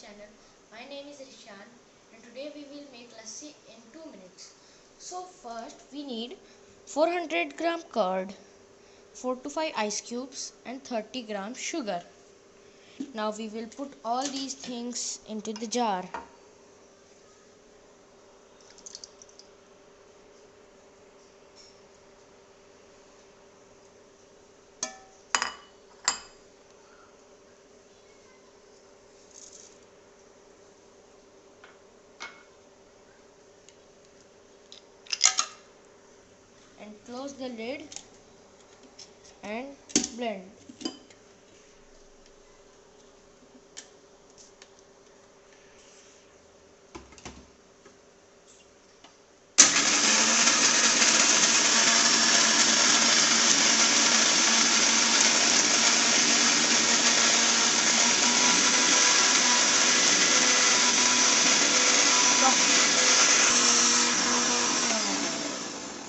channel. My name is Rishaan and today we will make lassi in 2 minutes. So first we need 400 gram curd, 4 to 5 ice cubes and 30 gram sugar. Now we will put all these things into the jar. And close the lid and blend.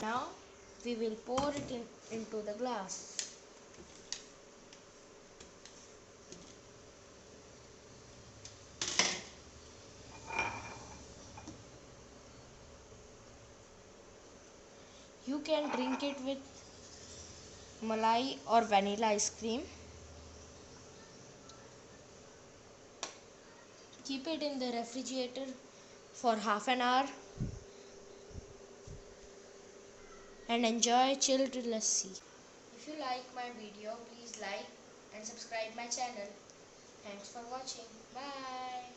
Now we will pour it into the glass. You can drink it with malai or vanilla ice cream. Keep it in the refrigerator for half an hour and enjoy chilled lassi. If you like my video, please like and subscribe my channel. Thanks for watching. Bye.